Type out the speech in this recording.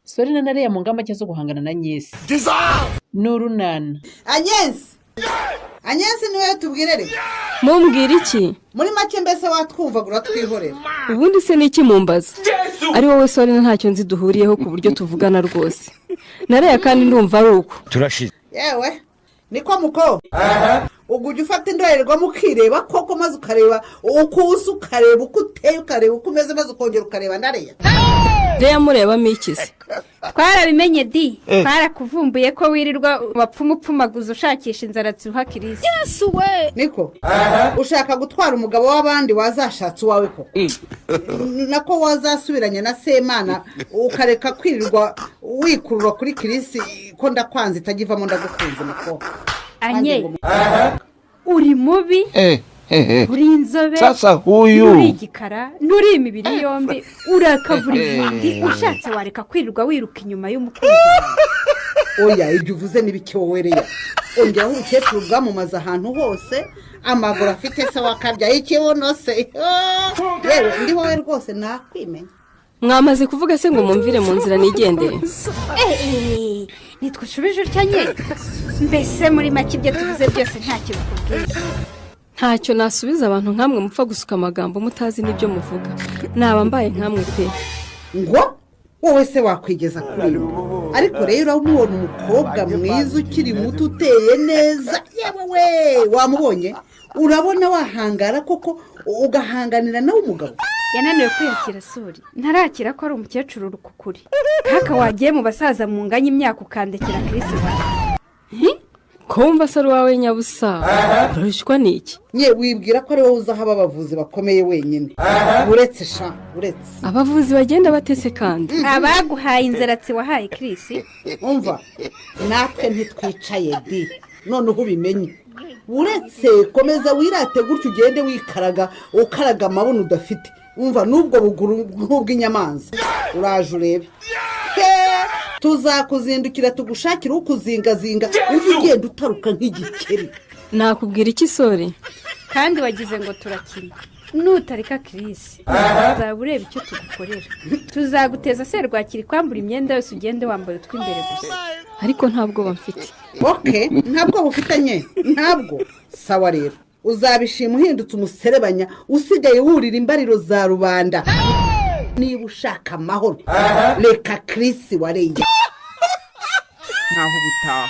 Sori na Nariya mu ngamba cyo guhangana na Nyesi. N'urunana. Anyesi niwe tubwirere. Mumbwira iki? Muri make mbese watwumvagura twihorera. Ubundi se niki mumbaza? Ari wowe Sori ntacyo nzi duhuriyeho ku buryo tuvugana rwose. Nariya kandi ndumva ari uko. Turashize. Yewe niko muko. Ugujya ufata indorerwamo ukireba koko maze ukareba uko usa ukareba uko uteye ukareba uko umeze maze ukongera ukareba Nariya. Reya murebamo ikizi. Twarabimenye di. Twarakuvumbuye ko wirirwa wapfumupfumaguza ushakisha inzaratsi uha Kirisi. Yesu we. Niko. Ushaka gutwara umugabo w'abandi wazashatse wawe koko. Nako wazasubiranye na Semana ukareka kwirirwa wikurura kuri Kirisi ko ndakwanze itagivamo ndagukunze muko. Anye. Uri mubi. Uri inzobe. Sasa huyu. Uri igikara, nturi imibiri yombi, urakavura ibindi ushatse wareka kwirirwa wiruka inyuma y'umukunzi. Oya ibyo uvuze nibiki wowereya. Ongera umukecuru bwamumaza ahantu hose amaguru afite se wakabya ikibono se. Yewe ndi wowe rwose nakwimenya. Mwamaze kuvuga se ngo mumvire mu nzira nigendere. Nitwushubije uryanye. Mbese muri make ibyo tuvuze byose nta kibukubwiye. Ntacyo nasubiza abantu nkamwe mupfa gusuka amagambo mutazi n'ibyo muvuga. Naba mbaye nkamwe pe. Ngo wowe se wakwigeza kuri ariko rero urabona umukobwa mwiza ukiri muto uteye neza. Yewe we wamubonye urabona wahangara koko ugahanganira nawe umugabo. Yananiwe kwiyakira Sori. Ntarakira ko ari umukecuru rukukuri. Kaka wagiye mu basaza mu nganya imyaka ukandekera Kirisi wawe. Kumva Sori wawe nyabusa. Urashwa niki? Nye wibwira ko ari wowe uzahaba abavuzi bakomeye wenyine. Uretse. Abavuzi bagenda batese kandi. Abaguhaye inzaratsi wahaye Kirisi. Umva natwe ntitwicaye di. None ubimenye. Uretse komeza wirate gutyo ugende wikaraga ukaraga amabuno udafite. Umva nubwo buguru nk'ubw'inyamanza. Uraje urebe. Tuzakuzindukira tugushakira ukuzingazinga ugenda utaruka nk'igikeri. Nakubwira iki Sori? Kandi wagize ngo turakina. Nutarika Kirisi. Uzabura icyo tugukorera. Tuzaguteza serwakiri kwambura imyenda yose ugende wambaye utw'imbere gusa. Ariko ntabwo bamfite. Okay, ntabwo bufitanye. Ntabwo. Sawa rero. Uzabishima uhindutse umuserebanya usigaye wurira imbariro za rubanda. Niba ushaka amahoro reka Kirisi wareye. Naho ubutaha.